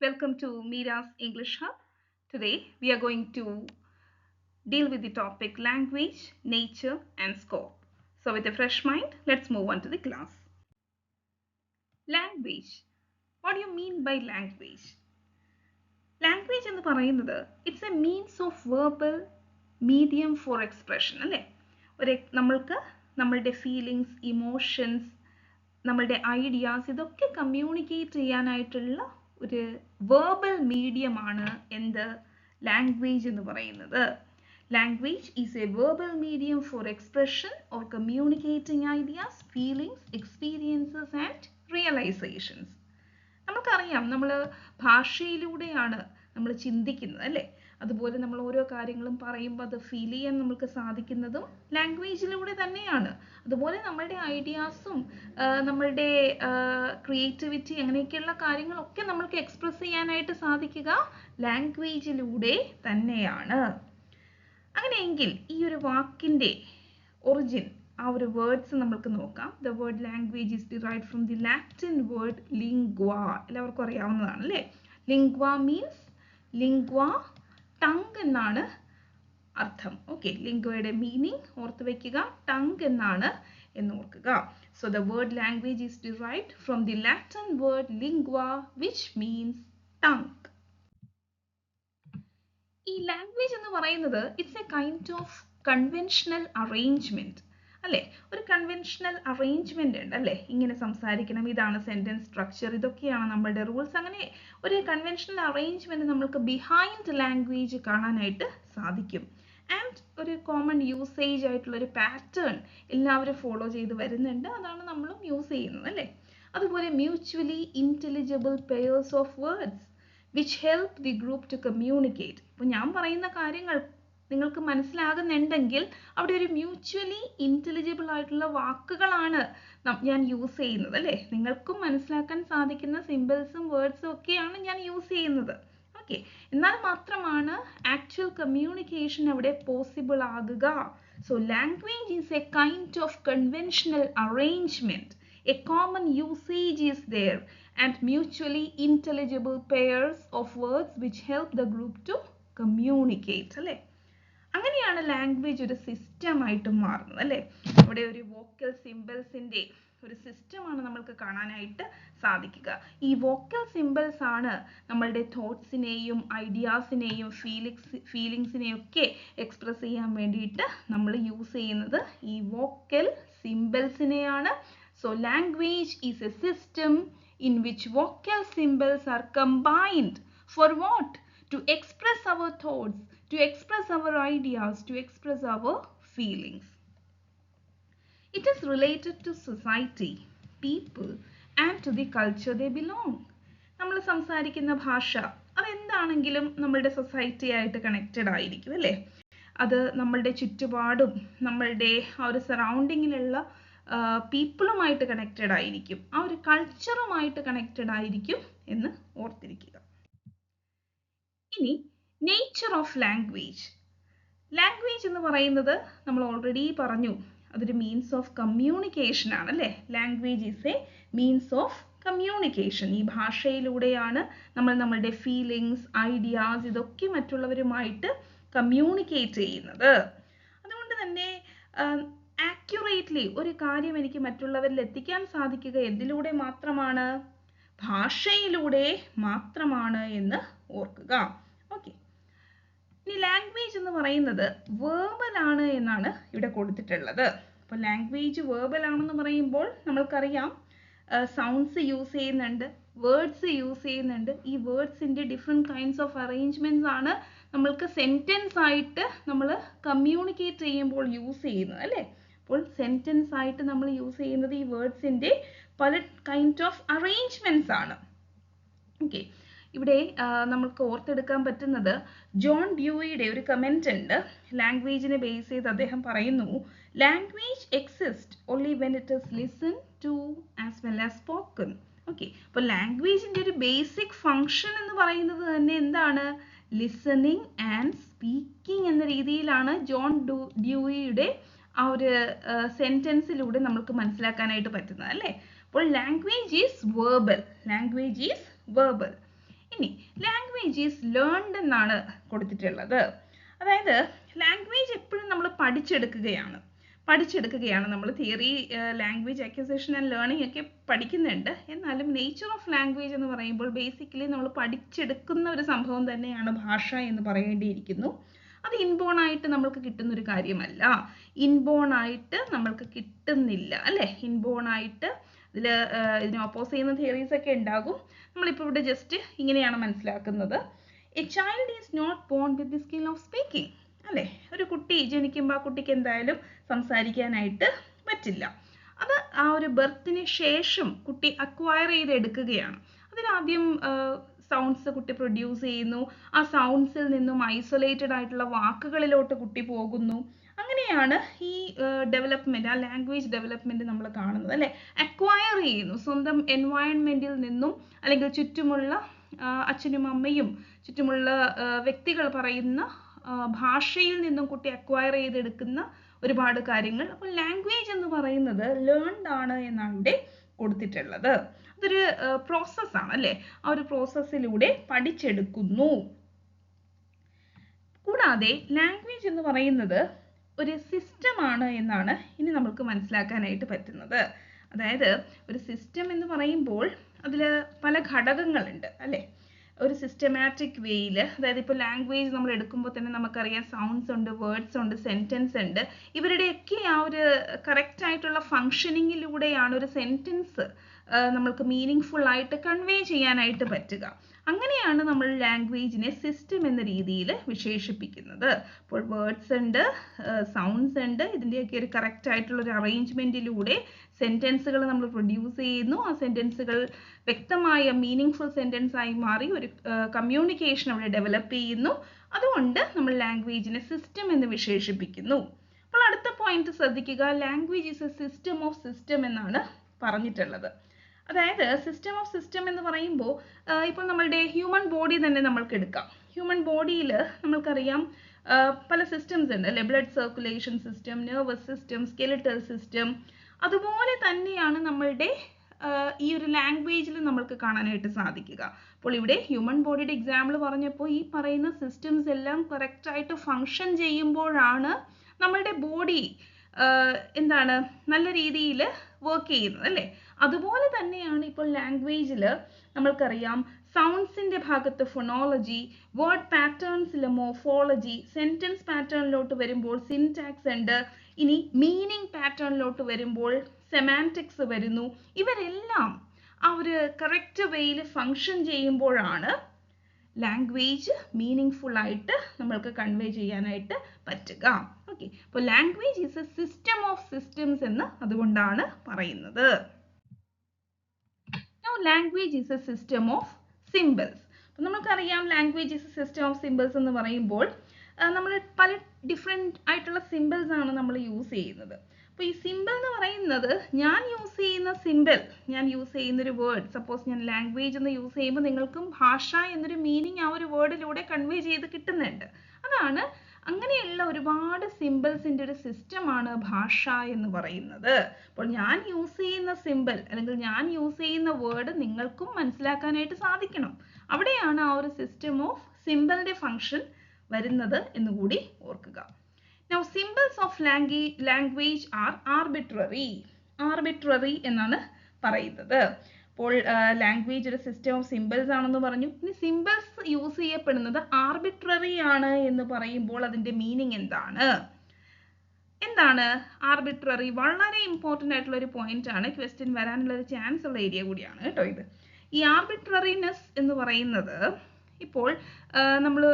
Welcome to Mira's English Hub. Today we are going to deal with the topic language, nature and scope. So with a fresh mind, let's move on to the class. Language. What do you mean by language? Language എന്ന് പറയുന്നത് it's A means of verbal medium four expression അല്ലേ? നമ്മൾക്ക് നമ്മളുടെ feelings, emotions, നമ്മളുടെ ideas ഇതൊക്കെ communicate ചെയ്യാനായിട്ടുള്ള ഒരു verbal മീഡിയമാണ് എന്ത് ലാംഗ്വേജ് എന്ന് പറയുന്നത്. Language is a verbal medium for expression or communicating ideas, feelings, experiences and realizations. നമുക്കറിയാം നമ്മൾ ഭാഷയിലൂടെയാണ് നമ്മൾ ചിന്തിക്കുന്നത് അല്ലേ? അതുപോലെ നമ്മൾ ഓരോ കാര്യങ്ങളും പറയുമ്പോൾ അത് ഫീൽ ചെയ്യാൻ നമുക്ക് സാധിക്കുന്നതും ലാംഗ്വേജിലൂടെ തന്നെയാണ്. അതുപോലെ നമ്മളുടെ ഐഡിയാസും നമ്മളുടെ ക്രിയേറ്റിവിറ്റി അങ്ങനെയൊക്കെയുള്ള കാര്യങ്ങളൊക്കെ നമ്മൾക്ക് എക്സ്പ്രസ് ചെയ്യാനായിട്ട് സാധിക്കുക ലാംഗ്വേജിലൂടെ തന്നെയാണ്. അങ്ങനെയെങ്കിൽ ഈ ഒരു വാക്കിൻ്റെ ഒറിജിൻ, ആ ഒരു വേർഡ്സ് നമുക്ക് നോക്കാം. The word language is derived from the Latin word lingua. എല്ലാവർക്കും അറിയാവുന്നതാണ് അല്ലേ? ലിംഗ്വ മീൻസ് ടങ് എന്നാണ് അർത്ഥം. ഓക്കെ, ലിംഗ്വയുടെ മീനിങ് ഓർത്ത് വയ്ക്കുക, ടങ് എന്നാണ് എന്ന് ഓർക്കുക. So the word language is derived from the Latin word ലിംഗ്വ which means tongue. ഈ ലാംഗ്വേജ് എന്ന് പറയുന്നത് it's A kind of conventional arrangement അല്ലേ? ഒരു കൺവെൻഷണൽ അറേഞ്ച്മെന്റ് ഉണ്ട് അല്ലേ? ഇങ്ങനെ സംസാരിക്കണം, ഇതാണ് സെന്റൻസ് സ്ട്രക്ചർ, ഇതൊക്കെയാണ് നമ്മളുടെ റൂൾസ്. അങ്ങനെ ഒരു കൺവെൻഷണൽ അറേഞ്ച്മെന്റ് നമ്മൾക്ക് ബിഹൈൻഡ് ലാംഗ്വേജ് കാണാനായിട്ട് സാധിക്കും. ആൻഡ് ഒരു കോമൺ യൂസേജ് ആയിട്ടുള്ള ഒരു പാറ്റേൺ എല്ലാവരും ഫോളോ ചെയ്ത് വരുന്നുണ്ട്. അതാണ് നമ്മളും യൂസ് ചെയ്യുന്നത് അല്ലേ? അതുപോലെ mutually intelligible pairs of words which help the group to communicate. ഇപ്പോൾ ഞാൻ പറയുന്ന കാര്യങ്ങൾ നിങ്ങൾക്ക് മനസ്സിലാകുന്നുണ്ടെങ്കിൽ അവിടെ ഒരു മ്യൂച്വലി ഇന്റലിജിബിൾ ആയിട്ടുള്ള വാക്കുകളാണ് ഞാൻ യൂസ് ചെയ്യുന്നത് അല്ലേ? നിങ്ങൾക്കും മനസ്സിലാക്കാൻ സാധിക്കുന്ന സിമ്പിൾസും വേർഡ്സും ഒക്കെയാണ് ഞാൻ യൂസ് ചെയ്യുന്നത്. ഓക്കെ, എന്നാൽ മാത്രമാണ് ആക്ച്വൽ കമ്മ്യൂണിക്കേഷൻ അവിടെ പോസിബിൾ ആകുക. So language is A kind of conventional arrangement. A common usage is there and mutually intelligible pairs of words which help the group to communicate അല്ലേ? അങ്ങനെയാണ് ലാംഗ്വേജ് ഒരു system ആയിട്ട് മാറുന്നത് അല്ലേ? അവിടെ ഒരു വോക്കൽ സിമ്പിൾസിന്റെ ഒരു സിസ്റ്റമാണ് നമ്മൾക്ക് കാണാനായിട്ട് സാധിക്കുക. ഈ വോക്കൽ സിമ്പിൾസ് ആണ് നമ്മളുടെ തോട്ട്സിനെയും ഐഡിയാസിനെയും ഫീലിങ്സിനെയും ഒക്കെ എക്സ്പ്രസ് ചെയ്യാൻ വേണ്ടിയിട്ട് നമ്മൾ യൂസ് ചെയ്യുന്നത് ഈ vocal സിമ്പിൾസിനെയാണ്. So language is a system in which vocal symbols are combined for what? To express our thoughts, to express our ideas, to express our feelings. It is related to society, people and to the culture they belong. നമ്മൾ സംസാരിക്കുന്ന ഭാഷ അതെന്താണെങ്കിലും നമ്മളുടെ society ആയിട്ട് connected ആയിരിക്കും അല്ലേ? അത് നമ്മളുടെ ചുറ്റുപാടും നമ്മളുടെ ആ ഒരു സറൗണ്ടിങ്ങിലുള്ള പീപ്പിളുമായിട്ട് കണക്റ്റഡ് ആയിരിക്കും, ആ ഒരു കൾച്ചറുമായിട്ട് കണക്റ്റഡ് ആയിരിക്കും എന്ന് ഓർത്തിരിക്കുക. ഇനി നേച്ചർ ഓഫ് ലാംഗ്വേജ്. ലാംഗ്വേജ് എന്ന് പറയുന്നത് നമ്മൾ ഓൾറെഡി പറഞ്ഞു, അതൊരു മീൻസ് ഓഫ് കമ്മ്യൂണിക്കേഷൻ ആണ് അല്ലേ? Language is A means of communication. ഈ ഭാഷയിലൂടെയാണ് നമ്മൾ നമ്മളുടെ ഫീലിങ്സ്, ഐഡിയാസ് ഇതൊക്കെ മറ്റുള്ളവരുമായിട്ട് കമ്മ്യൂണിക്കേറ്റ് ചെയ്യുന്നത്. അതുകൊണ്ട് തന്നെ ആക്യുറേറ്റ്ലി ഒരു കാര്യം എനിക്ക് മറ്റുള്ളവരിൽ എത്തിക്കാൻ സാധിക്കുക എന്തിലൂടെ മാത്രമാണ്? ഭാഷയിലൂടെ മാത്രമാണ് എന്ന് ഓർക്കുക. ഓക്കെ, ഇനി ലാംഗ്വേജ് എന്ന് പറയുന്നത് വേർബൽ ആണ് എന്നാണ് ഇവിടെ കൊടുത്തിട്ടുള്ളത്. അപ്പോൾ ലാംഗ്വേജ് വേർബൽ ആണെന്ന് പറയുമ്പോൾ നമ്മൾക്കറിയാം സൗണ്ട്സ് യൂസ് ചെയ്യുന്നുണ്ട്, വേർഡ്സ് യൂസ് ചെയ്യുന്നുണ്ട്. ഈ വേർഡ്സിൻ്റെ ഡിഫറെൻറ്റ് കൈൻഡ്സ് ഓഫ് അറേഞ്ച്മെൻറ്റ്സ് ആണ് നമ്മൾക്ക് സെൻറ്റൻസ് ആയിട്ട് നമ്മൾ കമ്മ്യൂണിക്കേറ്റ് ചെയ്യുമ്പോൾ യൂസ് ചെയ്യുന്നത് അല്ലേ? അപ്പോൾ സെൻറ്റൻസ് ആയിട്ട് നമ്മൾ യൂസ് ചെയ്യുന്നത് ഈ വേർഡ്സിൻ്റെ പല കൈൻഡ് ഓഫ് അറേഞ്ച്മെൻറ്റ്സ് ആണ്. ഓക്കെ, ഇവിടെ നമുക്ക് ഓർത്തെടുക്കാൻ പറ്റുന്നത് ജോൺ ഡ്യൂയിയുടെ ഒരു കമൻറ്റ് ഉണ്ട്. ലാംഗ്വേജിനെ ബേസ് ചെയ്ത് അദ്ദേഹം പറയുന്നു, language exist only when it is listen to as well as spoken. Okay, അപ്പോൾ ലാംഗ്വേജിൻ്റെ ഒരു ബേസിക് ഫങ്ഷൻ എന്ന് പറയുന്നത് തന്നെ എന്താണ്? ലിസണിങ് ആൻഡ് സ്പീക്കിംഗ് എന്ന രീതിയിലാണ് ജോൺ ഡ്യൂയിയുടെ ആ ഒരു സെൻറ്റൻസിലൂടെ നമുക്ക് മനസ്സിലാക്കാനായിട്ട് പറ്റുന്നത് അല്ലേ? അപ്പോൾ ലാംഗ്വേജ് ഈസ് വേർബൽ. ഇനി ലാംഗ്വേജ് ഈസ് ലേൺഡ് എന്നാണ് കൊടുത്തിട്ടുള്ളത്. അതായത് ലാംഗ്വേജ് എപ്പോഴും നമ്മൾ പഠിച്ചെടുക്കുകയാണ് നമ്മൾ. Theory, language acquisition and learning ഒക്കെ പഠിക്കുന്നുണ്ട്. എന്നാലും നേച്ചർ ഓഫ് ലാംഗ്വേജ് എന്ന് പറയുമ്പോൾ ബേസിക്കലി നമ്മൾ പഠിച്ചെടുക്കുന്ന ഒരു സംഭവം തന്നെയാണ് ഭാഷ എന്ന് പറയേണ്ടിയിരിക്കുന്നു. അത് ഇൻബോൺ ആയിട്ട് നമ്മൾക്ക് കിട്ടുന്ന ഒരു കാര്യമല്ല. ഇൻബോൺ ആയിട്ട് നമ്മൾക്ക് കിട്ടുന്നില്ല, അല്ലേ? ഇൻബോൺ ആയിട്ട് ഇതിനെ ഓപ്പോസ് ചെയ്യുന്ന തിയറീസ് ഒക്കെ ഉണ്ടാകും. നമ്മളിപ്പോൾ ഇവിടെ ജസ്റ്റ് ഇങ്ങനെയാണ് മനസ്സിലാക്കുന്നത്. A child is not born with the skill of speaking, അല്ലേ? ഒരു കുട്ടി ജനിക്കുമ്പോൾ ആ കുട്ടിക്ക് എന്തായാലും സംസാരിക്കാനായിട്ട് പറ്റില്ല. അത് ആ ഒരു ബർത്തിന് ശേഷം കുട്ടി അക്വയർ ചെയ്തെടുക്കുകയാണ്. അതിനാദ്യം സൗണ്ട്സ് കുട്ടി പ്രൊഡ്യൂസ് ചെയ്യുന്നു. ആ സൗണ്ട്സിൽ നിന്നും ഐസൊലേറ്റഡ് ആയിട്ടുള്ള വാക്കുകളിലോട്ട് കുട്ടി പോകുന്നു. അങ്ങനെയാണ് ഈ ഡെവലപ്മെന്റ്, ആ ലാംഗ്വേജ് ഡെവലപ്മെന്റ് നമ്മൾ കാണുന്നത്, അല്ലെ? അക്വയർ ചെയ്യുന്നു സ്വന്തം എൻവയൺമെന്റിൽ നിന്നും, അല്ലെങ്കിൽ ചുറ്റുമുള്ള അച്ഛനും അമ്മയും ചുറ്റുമുള്ള വ്യക്തികൾ പറയുന്ന ഭാഷയിൽ നിന്നും കുട്ടി അക്വയർ ചെയ്തെടുക്കുന്ന ഒരുപാട് കാര്യങ്ങൾ. അപ്പോൾ ലാംഗ്വേജ് എന്ന് പറയുന്നത് ലേൺഡ് ആണ് എന്നാണ് ഇവിടെ കൊടുത്തിട്ടുള്ളത്. അതൊരു പ്രോസസ്സാണ്, അല്ലേ? ആ ഒരു പ്രോസസ്സിലൂടെ പഠിച്ചെടുക്കുന്നു. കൂടാതെ ലാംഗ്വേജ് എന്ന് പറയുന്നത് ഒരു സിസ്റ്റമാണ് എന്നാണ് ഇനി നമുക്ക് മനസ്സിലാക്കാനായിട്ട് പറ്റുന്നത്. അതായത് ഒരു സിസ്റ്റം എന്ന് പറയുമ്പോൾ അതിൽ പല ഘടകങ്ങളുണ്ട്, അല്ലേ? ഒരു സിസ്റ്റമാറ്റിക് വേയിൽ, അതായത് ഇപ്പോൾ ലാംഗ്വേജ് നമ്മൾ എടുക്കുമ്പോൾ തന്നെ നമുക്കറിയാം സൗണ്ട്സ് ഉണ്ട്, വേർഡ്സ് ഉണ്ട്, സെൻറ്റൻസ് ഉണ്ട്. ഇവരുടെയൊക്കെ ആ ഒരു കറക്റ്റ് ആയിട്ടുള്ള ഫങ്ഷനിങ്ങിലൂടെയാണ് ഒരു സെൻറ്റൻസ് നമ്മൾക്ക് മീനിങ് ഫുൾ ആയിട്ട് കൺവേ ചെയ്യാനായിട്ട് പറ്റുക. അങ്ങനെയാണ് നമ്മൾ ലാംഗ്വേജിനെ സിസ്റ്റം എന്ന രീതിയിൽ വിശേഷിപ്പിക്കുന്നത്. അപ്പോൾ വേർഡ്സ് ഉണ്ട്, സൗണ്ട്സ് ഉണ്ട്, ഇതിൻ്റെയൊക്കെ ഒരു കറക്റ്റ് ആയിട്ടുള്ള ഒരു അറേഞ്ച്മെൻറ്റിലൂടെ സെൻറ്റൻസുകൾ നമ്മൾ പ്രൊഡ്യൂസ് ചെയ്യുന്നു. ആ സെൻറ്റൻസുകൾ വ്യക്തമായ മീനിങ് ഫുൾ സെൻറ്റൻസ് ആയി മാറി ഒരു കമ്മ്യൂണിക്കേഷൻ അവിടെ ഡെവലപ്പ് ചെയ്യുന്നു. അതുകൊണ്ട് നമ്മൾ ലാംഗ്വേജിനെ സിസ്റ്റം എന്ന് വിശേഷിപ്പിക്കുന്നു. അപ്പോൾ അടുത്ത പോയിന്റ് ശ്രദ്ധിക്കുക, language is A system of system എന്നാണ് പറഞ്ഞിട്ടുള്ളത്. അതായത് സിസ്റ്റം ഓഫ് സിസ്റ്റം എന്ന് പറയുമ്പോൾ ഇപ്പോൾ നമ്മളുടെ ഹ്യൂമൻ ബോഡി തന്നെ നമ്മൾക്ക് എടുക്കാം. ഹ്യൂമൻ ബോഡിയിൽ നമ്മൾക്കറിയാം പല സിസ്റ്റംസ് ഉണ്ട്, അല്ലെ? Blood circulation system, nervous system, skeletal system. അതുപോലെ തന്നെയാണ് നമ്മളുടെ ഈ ഒരു ലാംഗ്വേജിൽ നമ്മൾക്ക് കാണാനായിട്ട് സാധിക്കുക. അപ്പോൾ ഇവിടെ ഹ്യൂമൻ ബോഡിയുടെ എക്സാമ്പിൾ പറഞ്ഞപ്പോൾ ഈ പറയുന്ന സിസ്റ്റംസ് എല്ലാം കറക്റ്റായിട്ട് ഫങ്ഷൻ ചെയ്യുമ്പോഴാണ് നമ്മളുടെ ബോഡി എന്താണ് നല്ല രീതിയിൽ വർക്ക് ചെയ്യുന്നത്, അല്ലേ? അതുപോലെ തന്നെയാണ് ഇപ്പോൾ ലാംഗ്വേജിൽ നമ്മൾക്കറിയാം സൗണ്ട്സിന്റെ ഭാഗത്ത് ഫൊണോളജി, വേർഡ് പാറ്റേൺസിലെ മോർഫോളജി, സെന്റൻസ് പാറ്റേണിലോട്ട് വരുമ്പോൾ സിൻടാക്സ് ഉണ്ട്, ഇനി മീനിങ് പാറ്റേണിലോട്ട് വരുമ്പോൾ സെമാൻറ്റിക്സ് വരുന്നു. ഇവരെല്ലാം ആ ഒരു കറക്റ്റ് വേയിൽ ഫങ്ഷൻ ചെയ്യുമ്പോഴാണ് ലാംഗ്വേജ് മീനിങ് ഫുൾ ആയിട്ട് നമ്മൾക്ക് കൺവേ ചെയ്യാനായിട്ട് പറ്റുക. ഓക്കെ, അപ്പോൾ language is A system of systems എന്ന് അതുകൊണ്ടാണ് പറയുന്നത്. Now language is a system of symbols. അപ്പോൾ നമുക്കറിയാം language is A system of symbols എന്ന് പറയുമ്പോൾ നമ്മൾ പല ഡിഫറെൻറ്റ് ആയിട്ടുള്ള സിമ്പിൾസ് ആണ് നമ്മൾ യൂസ് ചെയ്യുന്നത്. അപ്പോൾ ഈ സിമ്പിൾ എന്ന് പറയുന്നത് ഞാൻ യൂസ് ചെയ്യുന്ന ഒരു വേർഡ്, സപ്പോസ് ഞാൻ ലാംഗ്വേജ് എന്ന് യൂസ് ചെയ്യുമ്പോൾ നിങ്ങൾക്കും ഭാഷ എന്നൊരു മീനിങ് ആ ഒരു വേർഡിലൂടെ കൺവേ ചെയ്ത് കിട്ടുന്നുണ്ട്. അതാണ് അങ്ങനെയുള്ള ഒരുപാട് സിമ്പിൾസിൻ്റെ ഒരു സിസ്റ്റമാണ് ഭാഷ എന്ന് പറയുന്നത്. അപ്പോൾ ഞാൻ യൂസ് ചെയ്യുന്ന സിമ്പിൾ അല്ലെങ്കിൽ ഞാൻ യൂസ് ചെയ്യുന്ന വേർഡ് നിങ്ങൾക്കും മനസ്സിലാക്കാനായിട്ട് സാധിക്കണം. അവിടെയാണ് ആ ഒരു സിസ്റ്റം ഓഫ് സിമ്പിളിൻ്റെ ഫങ്ഷൻ വരുന്നത് എന്നുകൂടി ഓർക്കുക. Now symbols of language are arbitrary. Arbitrary എന്നാണ് പറയുന്നത്. അപ്പോൾ ലാംഗ്വേജ് ഒരു സിസ്റ്റം ഓഫ് സിമ്പിൾസ് ആണെന്ന് പറഞ്ഞു. ഇനി സിമ്പിൾസ് യൂസ് ചെയ്യപ്പെടുന്നത് ആർബിട്രറി ആണ് എന്ന് പറയുമ്പോൾ അതിൻ്റെ മീനിങ് എന്താണ്? ആർബിട്രറി? വളരെ ഇമ്പോർട്ടൻ്റ് ആയിട്ടുള്ള ഒരു പോയിന്റ് ആണ്. ക്വസ്റ്റ്യൻ വരാനുള്ള ഒരു ചാൻസ് ഉള്ള ഏരിയ കൂടിയാണ് കേട്ടോ ഇത്. ഈ ആർബിട്രറിനെസ് എന്ന് പറയുന്നത് ഇപ്പോൾ നമ്മൾ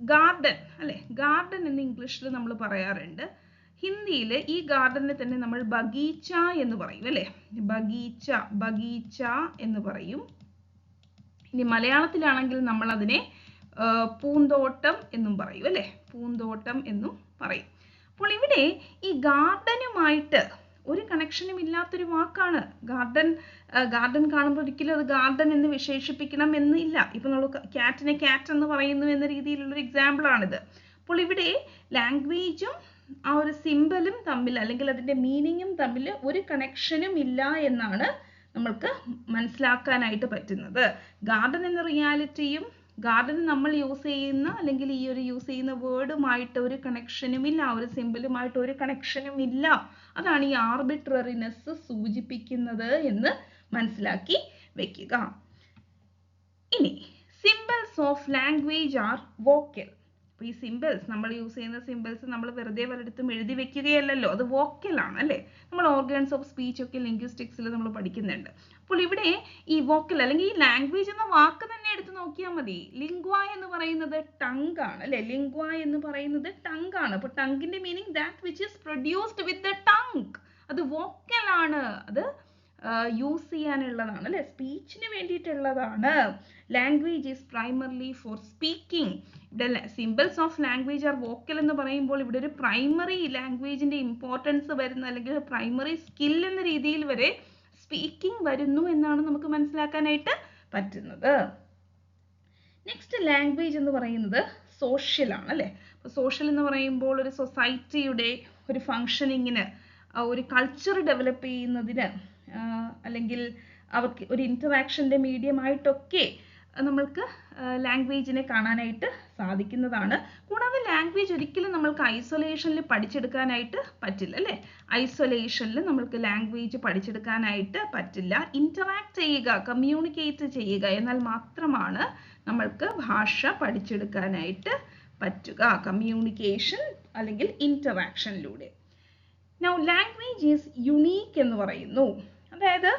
ഗാർഡൻ, അല്ലെ? ഗാർഡൻ എന്ന് ഇംഗ്ലീഷിൽ നമ്മൾ പറയാറുണ്ട്. ഹിന്ദിയിൽ ഈ ഗാർഡനെ തന്നെ നമ്മൾ ബഗീച്ച എന്ന് പറയും, അല്ലേ? ബഗീച്ച എന്ന് പറയും. ഇനി മലയാളത്തിലാണെങ്കിൽ നമ്മൾ അതിനെ പൂന്തോട്ടം എന്നും പറയും, അല്ലേ? പൂന്തോട്ടം എന്നും പറയും. അപ്പോൾ ഇവിടെ ഈ ഗാർഡനുമായിട്ട് ഒരു കണക്ഷനും ഇല്ലാത്തൊരു വാക്കാണ് ഗാർഡൻ കാണുമ്പോൾ ഒരിക്കലും അത് ഗാർഡൻ എന്ന് വിശേഷിപ്പിക്കണം എന്നില്ല. ഇപ്പം നമ്മൾ ക്യാറ്റിനെ ക്യാറ്റ് എന്ന് പറയുന്നു എന്ന രീതിയിലുള്ളൊരു എക്സാമ്പിളാണിത്. അപ്പോൾ ഇവിടെ ലാംഗ്വേജും ആ ഒരു സിമ്പലും തമ്മിൽ അല്ലെങ്കിൽ അതിൻ്റെ മീനിങ്ങും തമ്മിൽ ഒരു കണക്ഷനും ഇല്ല എന്നാണ് നമ്മൾക്ക് മനസ്സിലാക്കാനായിട്ട് പറ്റുന്നത്. ഗാർഡൻ എന്ന റിയാലിറ്റിയും ഗാർഡൻ നമ്മൾ യൂസ് ചെയ്യുന്ന അല്ലെങ്കിൽ ഈ ഒരു യൂസ് ചെയ്യുന്ന വേർഡുമായിട്ട് ഒരു കണക്ഷനും ഇല്ല, ഒരു സിമ്പിളുമായിട്ട് ഒരു കണക്ഷനും ഇല്ല. അതാണ് ഈ ആർബിട്രറിനെസ് സൂചിപ്പിക്കുന്നത് എന്ന് മനസ്സിലാക്കി വെക്കുക. ഇനി symbols of language are vocal. അപ്പോൾ ഈ സിമ്പിൾസ് നമ്മൾ യൂസ് ചെയ്യുന്ന സിമ്പിൾസ് നമ്മൾ വെറുതെ വല്ലയിടത്തും എഴുതി വെക്കുകയല്ലല്ലോ, അത് വോക്കലാണ് അല്ലേ. നമ്മൾ ഓർഗൻസ് ഓഫ് സ്പീച്ച് ഒക്കെ ലിംഗ്വിസ്റ്റിക്സിൽ നമ്മൾ പഠിക്കുന്നുണ്ട്. അപ്പോൾ ഇവിടെ ഈ വോക്കൽ അല്ലെങ്കിൽ ഈ ലാംഗ്വേജ് എന്ന വാക്ക് തന്നെ എടുത്ത് നോക്കിയാൽ മതി. ലിംഗ്വ എന്ന് പറയുന്നത് ടങ് ആണ് അല്ലേ. ലിംഗ്വ എന്ന് പറയുന്നത് ടങ് ആണ്. അപ്പോൾ ടങ്ങിന്റെ meaning that which is produced with the tongue. അത് വോക്കൽ ആണ്, അത് യൂസ് ചെയ്യാനുള്ളതാണ് അല്ലെ, സ്പീച്ചിന് വേണ്ടിയിട്ടുള്ളതാണ്. Language is primarily for speaking. ഇവിടെ symbols of language are vocal എന്ന് പറയുമ്പോൾ ഇവിടെ ഒരു പ്രൈമറി ലാംഗ്വേജിന്റെ ഇമ്പോർട്ടൻസ് വരുന്ന അല്ലെങ്കിൽ പ്രൈമറി സ്കിൽ എന്ന രീതിയിൽ വരെ സ്പീക്കിംഗ് വരുന്നു എന്നാണ് നമുക്ക് മനസ്സിലാക്കാനായിട്ട് പറ്റുന്നത്. നെക്സ്റ്റ് ലാംഗ്വേജ് എന്ന് പറയുന്നത് സോഷ്യൽ ആണ് അല്ലേ. അപ്പോൾ സോഷ്യൽ എന്ന് പറയുമ്പോൾ ഒരു സൊസൈറ്റിയുടെ ഒരു ഫങ്ഷനിങ്ങിന്, ഒരു കൾച്ചർ ഡെവലപ്പ് ചെയ്യുന്നതിന് അല്ലെങ്കിൽ അവർക്ക് ഒരു ഇൻറ്ററാക്ഷൻ്റെ മീഡിയമായിട്ടൊക്കെ നമ്മൾക്ക് ലാംഗ്വേജിനെ കാണാനായിട്ട് സാധിക്കുന്നതാണ്. കൂടാതെ ലാംഗ്വേജ് ഒരിക്കലും നമ്മൾക്ക് ഐസൊലേഷനിൽ പഠിച്ചെടുക്കാനായിട്ട് പറ്റില്ല അല്ലേ. ഐസൊലേഷനിൽ നമ്മൾക്ക് ലാംഗ്വേജ് പഠിച്ചെടുക്കാനായിട്ട് പറ്റില്ല. ഇൻറ്ററാക്ട് ചെയ്യുക, കമ്മ്യൂണിക്കേറ്റ് ചെയ്യുക, എന്നാൽ മാത്രമാണ് നമ്മൾക്ക് ഭാഷ പഠിച്ചെടുക്കാനായിട്ട് പറ്റുക. കമ്മ്യൂണിക്കേഷൻ അല്ലെങ്കിൽ ഇൻറ്ററാക്ഷനിലൂടെ. നൗ ലാംഗ്വേജ് ഈസ് യുണീക്ക് എന്ന് പറയുന്നു. അതായത്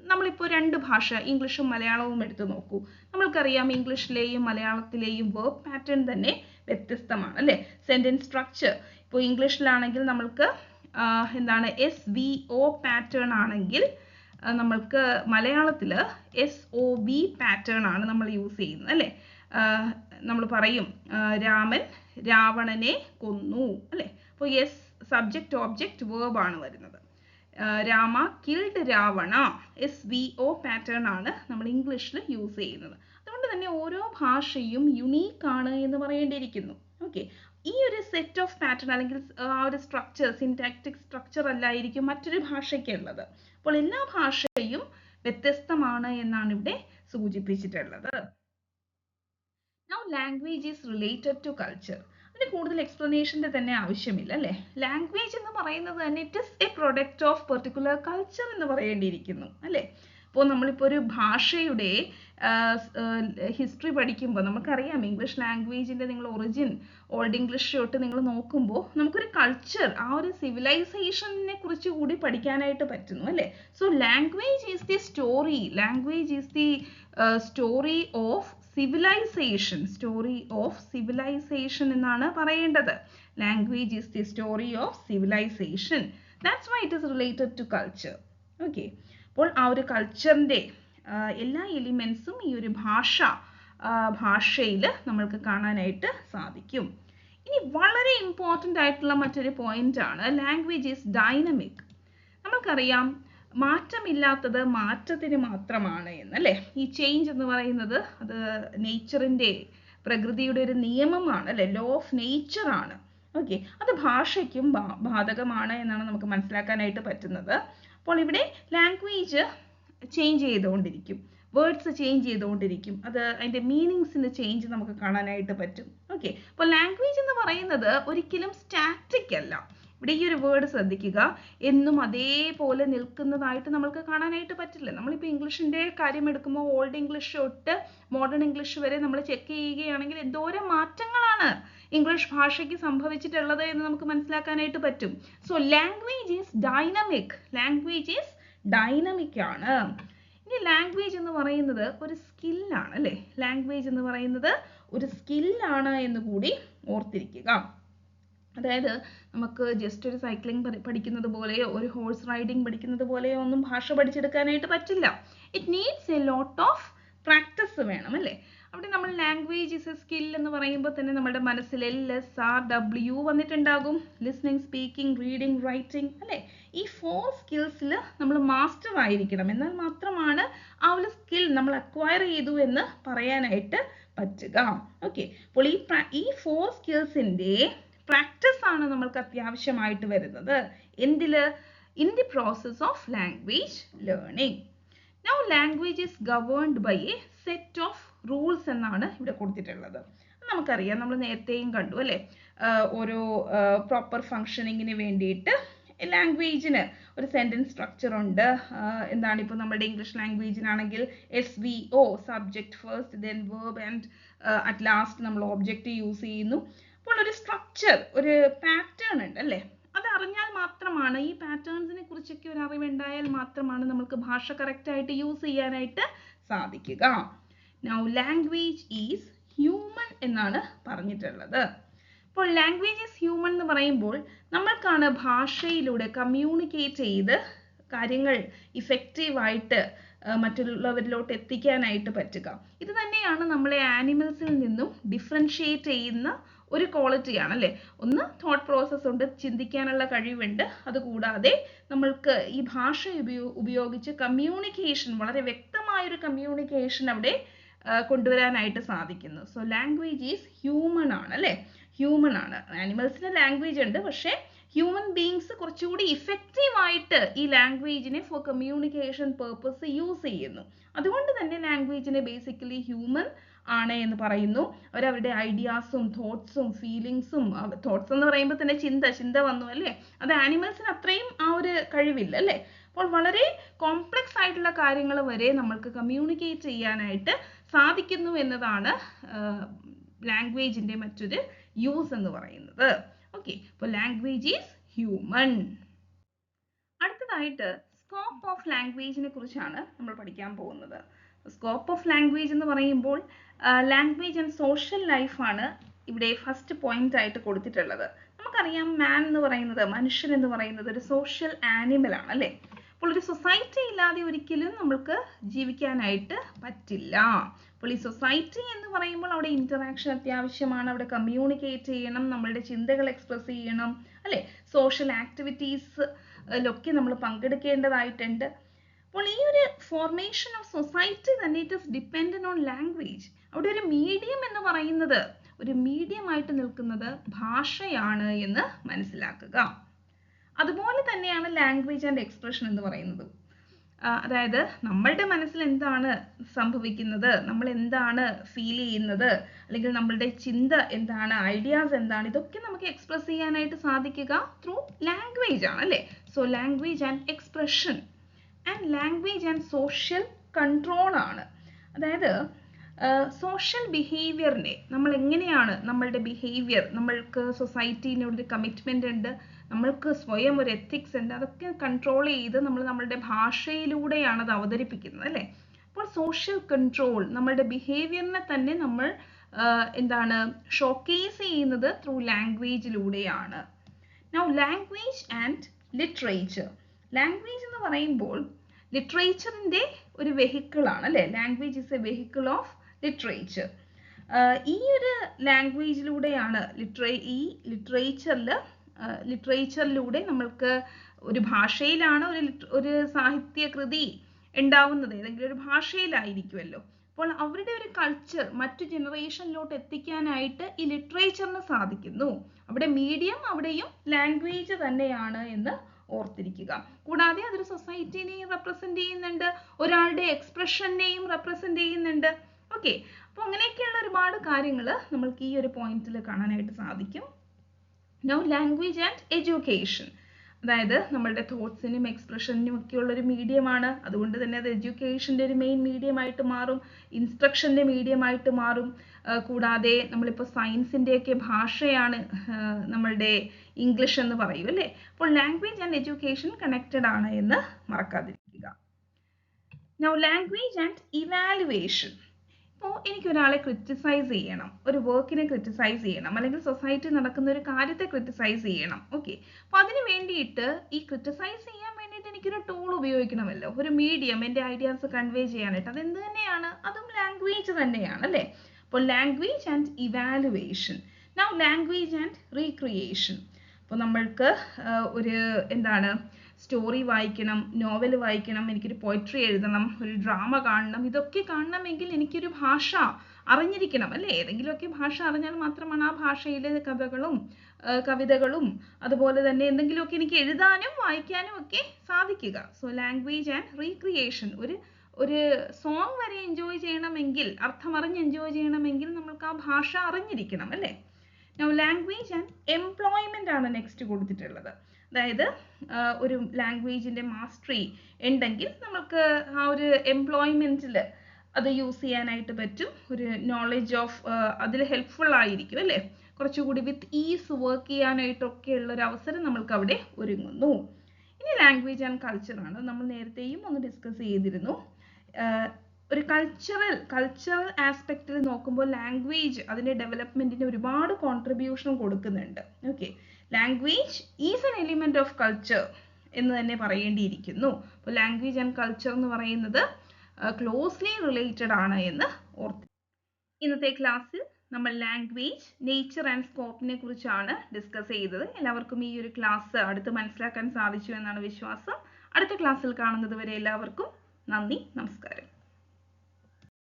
നമ്മളിപ്പോൾ രണ്ട് ഭാഷ ഇംഗ്ലീഷും മലയാളവും എടുത്തു നോക്കൂ. നമ്മൾക്കറിയാം ഇംഗ്ലീഷിലെയും മലയാളത്തിലെയും വേർബ് പാറ്റേൺ തന്നെ വ്യത്യസ്തമാണ് അല്ലേ. സെൻറ്റൻസ് സ്ട്രക്ചർ ഇപ്പോൾ ഇംഗ്ലീഷിലാണെങ്കിൽ നമ്മൾക്ക് എന്താണ് SVO പാറ്റേൺ ആണെങ്കിൽ നമ്മൾക്ക് മലയാളത്തിൽ SOV പാറ്റേൺ ആണ് നമ്മൾ യൂസ് ചെയ്യുന്നത് അല്ലേ. നമ്മൾ പറയും രാമൻ രാവണനെ കൊന്നു അല്ലേ. അപ്പോൾ യെസ് സബ്ജക്റ്റ് ഓബ്ജക്റ്റ് വേർബ് ആണ് വരുന്നത്. Rama killed Ravana, SVO pattern ആണ് നമ്മൾ ഇംഗ്ലീഷിൽ യൂസ് ചെയ്യുന്നത്. അതുകൊണ്ട് തന്നെ ഓരോ ഭാഷയും യുണീക്ക് ആണ് എന്ന് പറയേണ്ടിയിരിക്കുന്നു. ഓക്കെ, ഈ ഒരു സെറ്റ് ഓഫ് പാറ്റേൺ അല്ലെങ്കിൽ ആ ഒരു സ്ട്രക്ചർ, സിൻടാക്റ്റിക് സ്ട്രക്ചർ അല്ലായിരിക്കും മറ്റൊരു ഭാഷയ്ക്കുള്ളത്. അപ്പോൾ എല്ലാ ഭാഷയും വ്യത്യസ്തമാണ് എന്നാണ് ഇവിടെ സൂചിപ്പിച്ചിട്ടുള്ളത്. Now language is related to culture. അതിന് കൂടുതൽ എക്സ്പ്ലനേഷൻ്റെ തന്നെ ആവശ്യമില്ല അല്ലേ. ലാംഗ്വേജ് എന്ന് പറയുന്നത് തന്നെ it is A product of particular culture എന്ന് പറയേണ്ടിയിരിക്കുന്നു അല്ലേ. അപ്പോൾ നമ്മളിപ്പോൾ ഒരു ഭാഷയുടെ ഹിസ്റ്ററി പഠിക്കുമ്പോൾ നമുക്കറിയാം ഇംഗ്ലീഷ് ലാംഗ്വേജിൻ്റെ നിങ്ങൾ ഒറിജിൻ ഓൾഡ് ഇംഗ്ലീഷ് തൊട്ട് നിങ്ങൾ നോക്കുമ്പോൾ നമുക്കൊരു കൾച്ചർ, ആ ഒരു സിവിലൈസേഷനെ കുറിച്ച് കൂടി പഠിക്കാനായിട്ട് പറ്റുന്നു അല്ലേ. So language is the story, language is the story of civilization, story of civilization എന്നാണ് പറയേണ്ടത്. Language is the story of civilization. That's why it is related to culture. Okay, അപ്പോൾ ആ ഒരു കൾച്ചറിൻ്റെ എല്ലാ എലിമെൻസും ഈ ഒരു ഭാഷയിൽ നമ്മൾക്ക് കാണാനായിട്ട് സാധിക്കും. ഇനി വളരെ ഇമ്പോർട്ടൻ്റ് ആയിട്ടുള്ള മറ്റൊരു പോയിന്റ് ആണ് ലാംഗ്വേജ് ഈസ് ഡൈനമിക്. നമ്മൾക്കറിയാം മാറ്റമില്ലാത്തത് മാറ്റത്തിന് മാത്രമാണ് എന്നല്ലേ. ഈ ചേഞ്ച് എന്ന് പറയുന്നത് അത് നേച്ചറിൻ്റെ, പ്രകൃതിയുടെ ഒരു നിയമമാണ് അല്ലേ, ലോ ഓഫ് നേച്ചർ ആണ്. ഓക്കെ, അത് ഭാഷയ്ക്കും ബാധകമാണ് എന്നാണ് നമുക്ക് മനസ്സിലാക്കാനായിട്ട് പറ്റുന്നത്. അപ്പോൾ ഇവിടെ ലാംഗ്വേജ് ചേഞ്ച് ചെയ്തുകൊണ്ടിരിക്കും, വേർഡ്സ് ചേഞ്ച് ചെയ്തുകൊണ്ടിരിക്കും, അത് അതിൻ്റെ മീനിങ്സിൻ്റെ ചേഞ്ച് നമുക്ക് കാണാനായിട്ട് പറ്റും. ഓക്കെ, അപ്പോൾ ലാംഗ്വേജ് എന്ന് പറയുന്നത് ഒരിക്കലും സ്റ്റാറ്റിക് അല്ല. ഇവിടെ ഈ ഒരു വേർഡ് ശ്രദ്ധിക്കുക, എന്നും അതേപോലെ നിൽക്കുന്നതായിട്ട് നമ്മൾക്ക് കാണാനായിട്ട് പറ്റില്ല. നമ്മളിപ്പോൾ ഇംഗ്ലീഷിൻ്റെ കാര്യം എടുക്കുമ്പോൾ ഓൾഡ് ഇംഗ്ലീഷ് തൊട്ട് മോഡേൺ ഇംഗ്ലീഷ് വരെ നമ്മൾ ചെക്ക് ചെയ്യുകയാണെങ്കിൽ എന്തോരം മാറ്റങ്ങളാണ് ഇംഗ്ലീഷ് ഭാഷയ്ക്ക് സംഭവിച്ചിട്ടുള്ളത് എന്ന് നമുക്ക് മനസ്സിലാക്കാനായിട്ട് പറ്റും. So language is dynamic, language is dynamic ആണ്. ഇനി ലാംഗ്വേജ് എന്ന് പറയുന്നത് ഒരു സ്കില്ലാണ് അല്ലേ. ലാംഗ്വേജ് എന്ന് പറയുന്നത് ഒരു സ്കില്ലാണ് എന്ന് കൂടി ഓർത്തിരിക്കുക. അതായത് നമുക്ക് ജസ്റ്റ് ഒരു സൈക്ലിംഗ് പഠിക്കുന്നത് പോലെയോ ഒരു ഹോഴ്സ് റൈഡിങ് പഠിക്കുന്നത് പോലെയോ ഒന്നും ഭാഷ പഠിച്ചെടുക്കാനായിട്ട് പറ്റില്ല. It needs a lot of practice വേണം അല്ലേ. അവിടെ നമ്മൾ ലാംഗ്വേജ് ഇസ് എ സ്കിൽ എന്ന് പറയുമ്പോൾ തന്നെ നമ്മുടെ മനസ്സിൽ LSRW വന്നിട്ടുണ്ടാകും. ലിസ്ണിംഗ്, സ്പീക്കിംഗ്, റീഡിംഗ്, റൈറ്റിംഗ് അല്ലേ. ഈ 4 സ്കിൽസിൽ നമ്മൾ മാസ്റ്റർ ആയിരിക്കണം, എന്നാൽ മാത്രമാണ് ആ ഒരു സ്കിൽ നമ്മൾ അക്വയർ ചെയ്തു എന്ന് പറയാനായിട്ട് പറ്റുക. ഓക്കെ, അപ്പോൾ ഈ 4 സ്കിൽസിൻ്റെ പ്രാക്ടീസ് ആണ് നമ്മൾക്ക് അത്യാവശ്യമായിട്ട് വരുന്നത്. എന്തില്? in the process of language learning. Now language is governed by a set of rules എന്നാണ് ഇവിടെ കൊടുത്തിട്ടുള്ളത്. നമുക്കറിയാം, നമ്മൾ നേരത്തെയും കണ്ടു അല്ലേ, ഓരോ പ്രോപ്പർ ഫങ്ഷനിങ്ങിന് വേണ്ടിയിട്ട് ലാംഗ്വേജിന് ഒരു സെൻറ്റൻസ് സ്ട്രക്ചർ ഉണ്ട്. എന്താണ് ഇപ്പോൾ നമ്മുടെ ഇംഗ്ലീഷ് ലാംഗ്വേജിനാണെങ്കിൽ SVO, subject first, then verb and at last നമ്മൾ ഒബ്ജക്റ്റ് യൂസ് ചെയ്യുന്നു. അപ്പോൾ ഒരു സ്ട്രക്ചർ, ഒരു പാറ്റേൺ ഉണ്ട് അല്ലേ, അത് അറിഞ്ഞാൽ മാത്രമാണ്, ഈ പാറ്റേൺസിനെ കുറിച്ചൊക്കെ ഒരു അറിവുണ്ടായാൽ മാത്രമാണ് നമുക്ക് ഭാഷ കറക്റ്റായിട്ട് യൂസ് ചെയ്യാനായിട്ട് സാധിക്കുക. നൗ ലാംഗ്വേജ് ഈസ് ഹ്യൂമൻ എന്നാണ് പറഞ്ഞിട്ടുള്ളത്. അപ്പോൾ ലാംഗ്വേജ് ഈസ് ഹ്യൂമൻ എന്ന് പറയുമ്പോൾ നമ്മൾക്കാണ് ഭാഷയിലൂടെ കമ്മ്യൂണിക്കേറ്റ് ചെയ്ത് കാര്യങ്ങൾ ഇഫക്റ്റീവായിട്ട് മറ്റുള്ളവരിലോട്ട് എത്തിക്കാനായിട്ട് പറ്റുക. ഇത് തന്നെയാണ് നമ്മളെ ആനിമൽസിൽ നിന്നും ഡിഫറൻഷിയേറ്റ് ചെയ്യുന്ന ഒരു ക്വാളിറ്റിയാണ് അല്ലേ. ഒന്ന് തോട്ട് പ്രോസസ്സ് ഉണ്ട്, ചിന്തിക്കാനുള്ള കഴിവുണ്ട്. അതുകൂടാതെ നമ്മൾക്ക് ഈ ഭാഷ ഉപയോഗിച്ച് കമ്മ്യൂണിക്കേഷൻ, വളരെ വ്യക്തമായൊരു കമ്മ്യൂണിക്കേഷൻ അവിടെ കൊണ്ടുവരാനായിട്ട് സാധിക്കുന്നു. സോ ലാംഗ്വേജ് ഈസ് ഹ്യൂമൻ ആണ് അല്ലേ, ഹ്യൂമൻ ആണ്. ആനിമൽസിന് ലാംഗ്വേജ് ഉണ്ട്, പക്ഷേ ഹ്യൂമൻ ബീങ്സ് കുറച്ചുകൂടി ഇഫക്റ്റീവായിട്ട് ഈ ലാംഗ്വേജിനെ ഫോർ കമ്മ്യൂണിക്കേഷൻ പേർപ്പസ് യൂസ് ചെയ്യുന്നു. അതുകൊണ്ട് തന്നെ ലാംഗ്വേജിനെ ബേസിക്കലി ഹ്യൂമൻ ആണ് എന്ന് പറയുന്നു. അവരവരുടെ ഐഡിയാസും തോട്ട്സും ഫീലിങ്സും, തോട്ട്സ് എന്ന് പറയുമ്പോൾ തന്നെ ചിന്ത വന്നു അല്ലേ, അത് ആനിമൽസിന് അത്രയും ആ ഒരു കഴിവില്ല അല്ലേ. അപ്പോൾ വളരെ കോംപ്ലക്സ് ആയിട്ടുള്ള കാര്യങ്ങൾ വരെ നമ്മൾക്ക് കമ്മ്യൂണിക്കേറ്റ് ചെയ്യാനായിട്ട് സാധിക്കുന്നു എന്നതാണ് ലാംഗ്വേജിൻ്റെ മറ്റൊരു യൂസ് എന്ന് പറയുന്നത്. ഓക്കെ, അപ്പോൾ ലാംഗ്വേജ് ഈസ് ഹ്യൂമൻ. അടുത്തതായിട്ട് സ്കോപ്പ് ഓഫ് ലാംഗ്വേജിനെ കുറിച്ചാണ് നമ്മൾ പഠിക്കാൻ പോകുന്നത്. സ്കോപ്പ് ഓഫ് ലാംഗ്വേജ് എന്ന് പറയുമ്പോൾ ലാംഗ്വേജ് ആൻഡ് സോഷ്യൽ ലൈഫാണ് ഇവിടെ ഫസ്റ്റ് പോയിന്റ് ആയിട്ട് കൊടുത്തിട്ടുള്ളത്. നമുക്കറിയാം, മാൻ എന്ന് പറയുന്നത്, മനുഷ്യൻ എന്ന് പറയുന്നത് ഒരു സോഷ്യൽ ആനിമൽ ആണ് അല്ലേ. അപ്പോൾ ഒരു സൊസൈറ്റി ഇല്ലാതെ ഒരിക്കലും നമ്മൾക്ക് ജീവിക്കാനായിട്ട് പറ്റില്ല. അപ്പോൾ ഈ സൊസൈറ്റി എന്ന് പറയുമ്പോൾ അവിടെ ഇന്ററാക്ഷൻ അത്യാവശ്യമാണ്, അവിടെ കമ്മ്യൂണിക്കേറ്റ് ചെയ്യണം, നമ്മളുടെ ചിന്തകൾ എക്സ്പ്രസ് ചെയ്യണം അല്ലേ, സോഷ്യൽ ആക്ടിവിറ്റീസിലൊക്കെ നമ്മൾ പങ്കെടുക്കേണ്ടതായിട്ടുണ്ട്. അപ്പോൾ ഈ ഒരു ഫോർമേഷൻ ഓഫ് സൊസൈറ്റി തന്നെ it is dependent on language. അവിടെ ഒരു മീഡിയം എന്ന് പറയുന്നത്, ഒരു മീഡിയമായിട്ട് നിൽക്കുന്നത് ഭാഷയാണ് എന്ന് മനസ്സിലാക്കുക. അതുപോലെ തന്നെയാണ് ലാംഗ്വേജ് ആൻഡ് എക്സ്പ്രഷൻ എന്ന് പറയുന്നത്. അതായത് നമ്മളുടെ മനസ്സിൽ എന്താണ് സംഭവിക്കുന്നത്, നമ്മൾ എന്താണ് ഫീൽ ചെയ്യുന്നത്, അല്ലെങ്കിൽ നമ്മളുടെ ചിന്ത എന്താണ്, ഐഡിയാസ് എന്താണ്, ഇതൊക്കെ നമുക്ക് എക്സ്പ്രസ് ചെയ്യാനായിട്ട് സാധിക്കുക ത്രൂ ലാംഗ്വേജ് ആണ് അല്ലേ. So language and expression and language and social control ആണ്. അതായത് സോഷ്യൽ ബിഹേവിയറിനെ നമ്മൾ എങ്ങനെയാണ്, നമ്മളുടെ ബിഹേവിയർ, നമ്മൾക്ക് സൊസൈറ്റിനോടൊരു കമ്മിറ്റ്മെൻ്റ് ഉണ്ട്, നമ്മൾക്ക് സ്വയം ഒരു എത്തിക്സ് ഉണ്ട്, അതൊക്കെ കൺട്രോൾ ചെയ്ത് നമ്മൾ നമ്മളുടെ ഭാഷയിലൂടെയാണ് അത് അവതരിപ്പിക്കുന്നത് അല്ലേ. അപ്പോൾ സോഷ്യൽ കൺട്രോൾ, നമ്മളുടെ ബിഹേവിയറിനെ തന്നെ നമ്മൾ എന്താണ് ഷോക്കേസ് ചെയ്യുന്നത് ത്രൂ ലാംഗ്വേജിലൂടെയാണ്. Now language and literature. Language എന്ന് പറയുമ്പോൾ ലിറ്ററേച്ചറിൻ്റെ ഒരു വെഹിക്കിളാണ് അല്ലേ. Language is a vehicle of literature. ഈ ഒരു ലാംഗ്വേജിലൂടെയാണ് ലിറ്ററേച്ചറിലൂടെ നമ്മൾക്ക് ഒരു ഭാഷയിലാണ് ഒരു സാഹിത്യകൃതി ഉണ്ടാവുന്നത്, ഏതെങ്കിലും ഒരു ഭാഷയിലായിരിക്കുമല്ലോ. അപ്പോൾ അവരുടെ ഒരു കൾച്ചർ മറ്റു ജനറേഷനിലോട്ട് എത്തിക്കാനായിട്ട് ഈ ലിറ്ററേച്ചറിന് സാധിക്കുന്നു. അവിടെ മീഡിയം അവിടെയും ലാംഗ്വേജ് തന്നെയാണ് എന്ന് ഓർത്തിരിക്കുക. കൂടാതെ അതൊരു സൊസൈറ്റിനെയും റെപ്രസെന്റ് ചെയ്യുന്നുണ്ട്, ഒരാളുടെ എക്സ്പ്രഷനെയും റെപ്രസെന്റ് ചെയ്യുന്നുണ്ട്. ഓക്കെ, അപ്പോൾ അങ്ങനെയൊക്കെയുള്ള ഒരുപാട് കാര്യങ്ങൾ നമ്മൾക്ക് ഈ ഒരു പോയിന്റിൽ കാണാനായിട്ട് സാധിക്കും. Now language and education. അതായത് നമ്മളുടെ തോട്ട്സിനും എക്സ്പ്രഷനും ഒക്കെയുള്ള ഒരു മീഡിയമാണ്. അതുകൊണ്ട് തന്നെ അത് എഡ്യൂക്കേഷൻ്റെ ഒരു മെയിൻ മീഡിയമായിട്ട് മാറും, ഇൻസ്ട്രക്ഷൻ്റെ മീഡിയമായിട്ട് മാറും. കൂടാതെ നമ്മളിപ്പോൾ സയൻസിൻ്റെയൊക്കെ ഭാഷയാണ് നമ്മളുടെ ഇംഗ്ലീഷ് എന്ന് പറയും അല്ലേ. അപ്പോൾ ലാംഗ്വേജ് ആൻഡ് എഡ്യൂക്കേഷൻ കണക്റ്റഡ് ആണ് എന്ന് മറക്കാതിരിക്കുക. Now language and evaluation. അപ്പോൾ എനിക്കൊരാളെ ക്രിറ്റിസൈസ് ചെയ്യണം, ഒരു വർക്കിനെ ക്രിറ്റിസൈസ് ചെയ്യണം, അല്ലെങ്കിൽ സൊസൈറ്റി നടക്കുന്ന ഒരു കാര്യത്തെ ക്രിറ്റിസൈസ് ചെയ്യണം. ഓക്കെ, അപ്പോൾ അതിന് വേണ്ടിയിട്ട് ഈ ക്രിറ്റിസൈസ് ചെയ്യാൻ വേണ്ടിയിട്ട് എനിക്കൊരു ടൂൾ ഉപയോഗിക്കണമല്ലോ, ഒരു മീഡിയം, എൻ്റെ ഐഡിയാസ് കൺവേ ചെയ്യാനായിട്ട്. അതെന്ത് തന്നെയാണ്, അതും ലാംഗ്വേജ് തന്നെയാണ് അല്ലേ. അപ്പോൾ language and evaluation. Now language and recreation. അപ്പോൾ നമ്മൾക്ക് ഒരു എന്താണ് സ്റ്റോറി വായിക്കണം, നോവൽ വായിക്കണം, എനിക്കൊരു പോയട്രി എഴുതണം, ഒരു ഡ്രാമ കാണണം, ഇതൊക്കെ കാണണമെങ്കിൽ എനിക്കൊരു ഭാഷ അറിഞ്ഞിരിക്കണം അല്ലേ. ഏതെങ്കിലുമൊക്കെ ഭാഷ അറിഞ്ഞാൽ മാത്രമാണ് ആ ഭാഷയിലെ കഥകളും കവിതകളും അതുപോലെ തന്നെ എന്തെങ്കിലുമൊക്കെ എനിക്ക് എഴുതാനും വായിക്കാനും ഒക്കെ സാധിക്കുക. സോ ലാംഗ്വേജ് ആൻഡ് റീക്രിയേഷൻ, ഒരു സോങ് വരെ എൻജോയ് ചെയ്യണമെങ്കിൽ, അർത്ഥമറിഞ്ഞ് എൻജോയ് ചെയ്യണമെങ്കിൽ നമ്മൾക്ക് ആ ഭാഷ അറിഞ്ഞിരിക്കണം അല്ലേ. ലാംഗ്വേജ് ആൻഡ് എംപ്ലോയ്മെന്റ് ആണ് നെക്സ്റ്റ് കൊടുത്തിട്ടുള്ളത്. അതായത് ഒരു ലാംഗ്വേജിന്റെ മാസ്റ്ററി ഉണ്ടെങ്കിൽ നമുക്ക് ആ ഒരു എംപ്ലോയ്മെന്റിൽ അത് യൂസ് ചെയ്യാനായിട്ട് പറ്റും. ഒരു നോളജ് ഓഫ് അതിൽ ഹെൽപ്ഫുൾ ആയിരിക്കും അല്ലേ. കുറച്ചുകൂടി വിത്ത് ഈസ് വർക്ക് ചെയ്യാനായിട്ടൊക്കെ ഉള്ള ഒരു അവസരം നമ്മൾക്ക് അവിടെ ഒരുങ്ങുന്നു. ഇനി ലാംഗ്വേജ് ആൻഡ് കൾച്ചർ ആണ്. നമ്മൾ നേരത്തെയും ഒന്ന് ഡിസ്കസ് ചെയ്തിരുന്നു. ഒരു കൾച്ചറൽ ആസ്പെക്റ്റിൽ നോക്കുമ്പോൾ ലാംഗ്വേജ് അതിന്റെ ഡെവലപ്മെന്റിന് ഒരുപാട് കോൺട്രിബ്യൂഷൻ കൊടുക്കുന്നുണ്ട്. Okay, language is N element of culture എന്ന് തന്നെ പറയേണ്ടിയിരിക്കുന്നു. അപ്പോൾ ലാംഗ്വേജ് ആൻഡ് കൾച്ചർ എന്ന് പറയുന്നത് ക്ലോസ്ലി റിലേറ്റഡ് ആണ് എന്ന് ഓർത്ത്. ഇന്നത്തെ ക്ലാസ്സിൽ നമ്മൾ ലാംഗ്വേജ്, നേച്ചർ ആൻഡ് സ്കോപ്പിനെ കുറിച്ചാണ് ഡിസ്കസ് ചെയ്തത്. എല്ലാവർക്കും ഈ ഒരു ക്ലാസ് അടുത്ത് മനസ്സിലാക്കാൻ സാധിച്ചു എന്നാണ് വിശ്വാസം. അടുത്ത ക്ലാസ്സിൽ കാണുന്നത് വരെ എല്ലാവർക്കും നന്ദി, നമസ്കാരം.